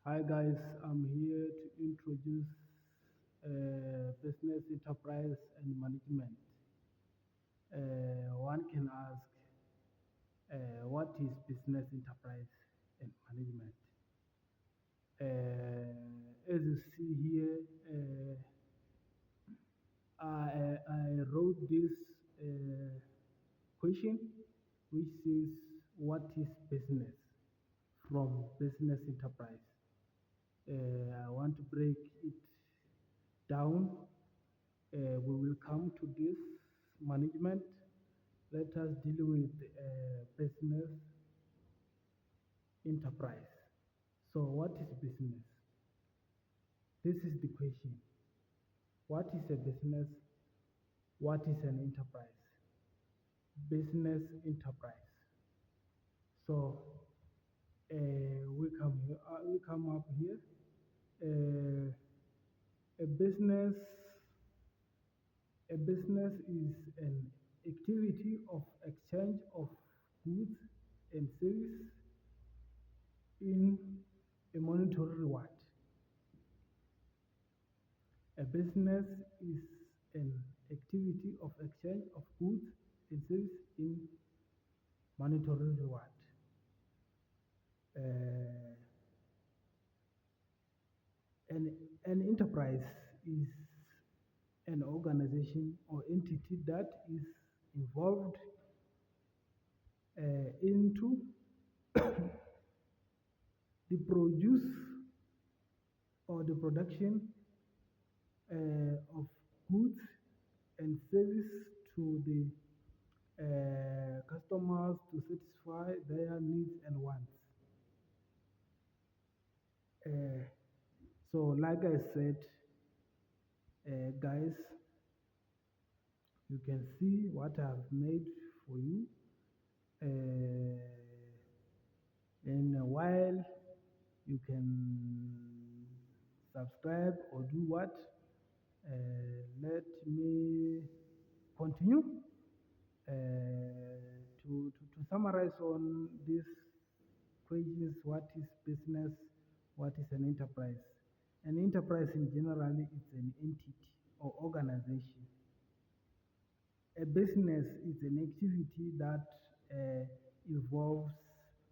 Hi guys, I'm here to introduce business enterprise and management. One can ask, what is business enterprise and management? As you see here, I wrote this question which says, what is business from business enterprise? I want to break it down. We will come to this management. Let us deal with business enterprise. So, what is business? This is the question. What is a business? What is an enterprise? Business enterprise. So, we come up here. A business A business is an activity of exchange of goods and services in a monetary reward. A business is an activity of exchange of goods and services in monetary reward. Uh, an enterprise is an organization or entity that is involved into the produce or the production of goods and service to the customers to satisfy their needs and wants. Uh, so, like I said, guys, you can see what I've made for you. And while you can subscribe or do what, let me continue to summarize on these questions. What is business? What is an enterprise? An enterprise in general is an entity or organization. A business is an activity that involves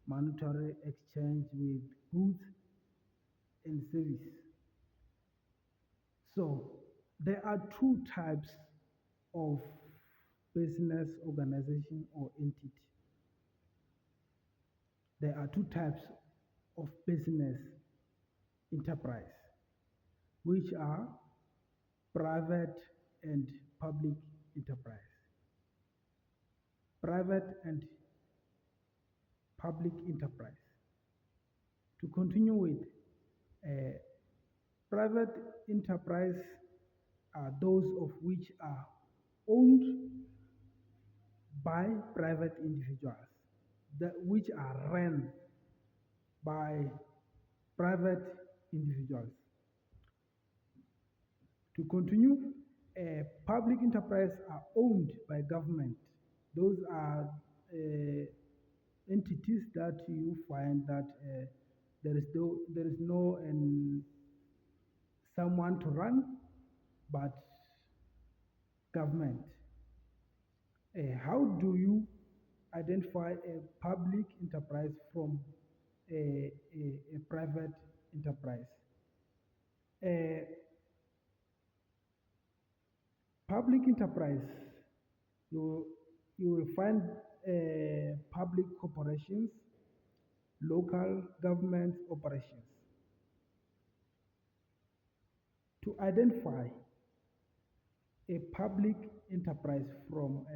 monetary exchange with goods and services. So there are two types of business organization or entity. There are two types of business enterprise, which are private and public enterprise. Private and public enterprise. To continue with, private enterprise are those of which are owned by private individuals, which are run by private individuals. To continue, public enterprise are owned by government. Those are entities that you find that there is no someone to run, but government. How do you identify a public enterprise from a private enterprise? Uh, Public enterprise, you, you will find public corporations, local government operations. To identify a public enterprise from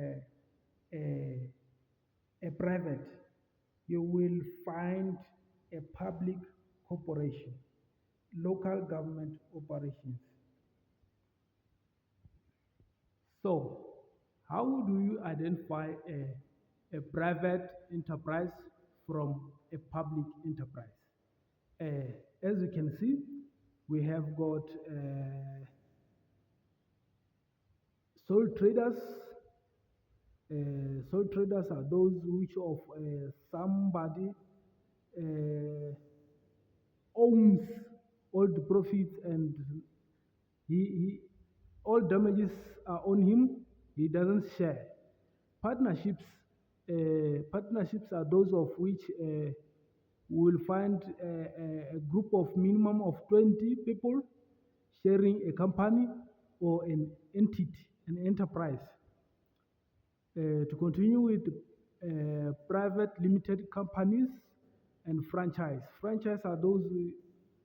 a private, you will find a public corporation, local government operations. So, how do you identify a private enterprise from a public enterprise? As you can see, we have got sole traders. Sole traders are those which of somebody owns all the profits, and he all damages are on him. He doesn't share. Partnerships, partnerships are those of which we will find a group of minimum of 20 people sharing a company or an entity, an enterprise. To continue with private limited companies and franchise. Franchise are those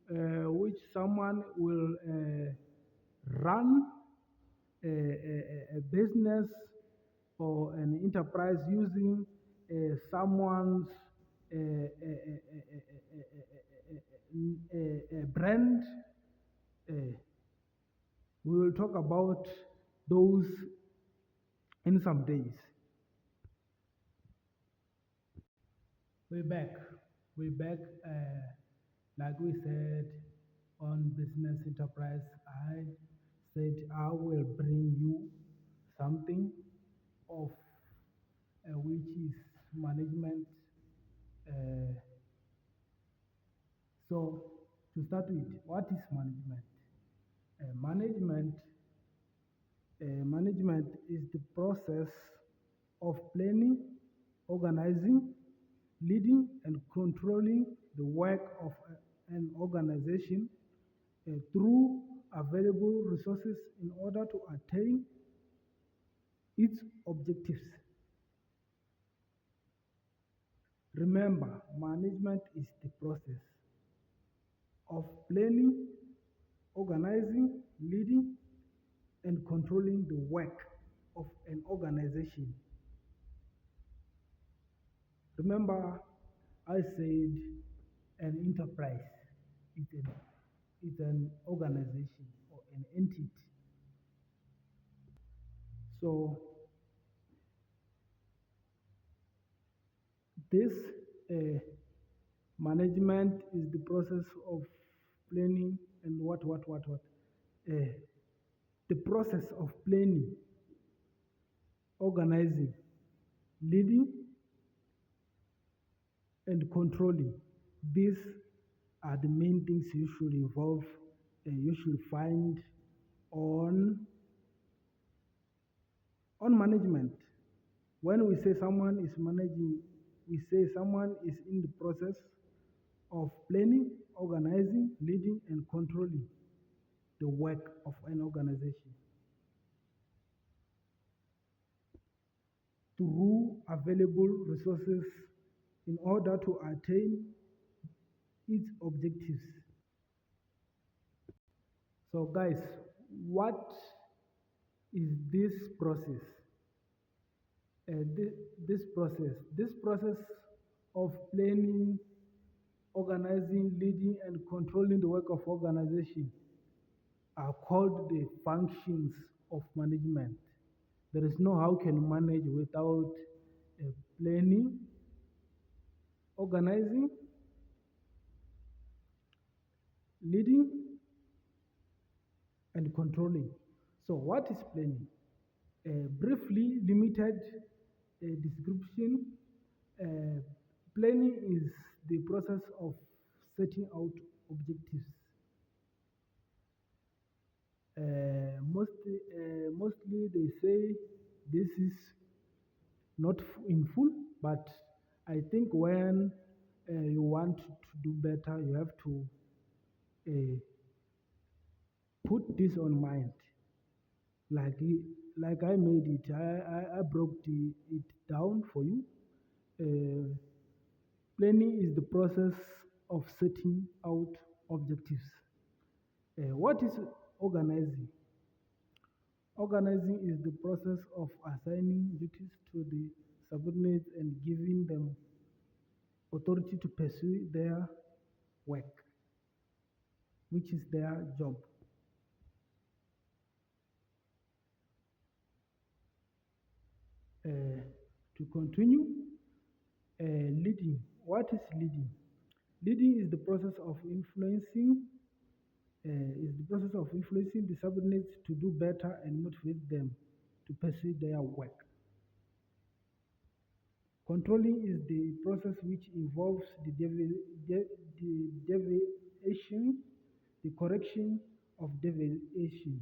which someone will run a business or an enterprise using someone's brand. We will talk about those in some days. We're back. We're back. Like we said on business enterprise, I said I will bring you something of which is management. So to start with, what is management? Management management is the process of planning, organizing, leading, and controlling the work of an organization through available resources in order to attain its objectives. Remember, management is the process of planning, organizing, leading, and controlling the work of an organization. Remember, I said an enterprise is an organization or an entity. So this management is the process of planning and what. The process of planning, organizing, leading, and controlling. These are the main things you should involve and you should find on management. When we say someone is managing, we say someone is in the process of planning, organizing, leading, and controlling the work of an organization through available resources in order to attain its objectives. So guys, what is this process? This process of planning, organizing, leading, and controlling the work of organization are called the functions of management. There is no how can you manage without planning, organizing, leading, and controlling. So what is planning? Briefly limited description. Planning is the process of setting out objectives. Mostly they say this is not in full, but I think when you want to do better, you have to put this on mind. Like I made it, I broke it down for you. Planning is the process of setting out objectives. What is organizing? Organizing is the process of assigning duties to the subordinates and giving them authority to pursue their work, which is their job. To continue, leading. What is leading? Leading is the process of influencing the subordinates to do better and motivate them to pursue their work. Controlling is the process which involves the deviation, the correction of deviation.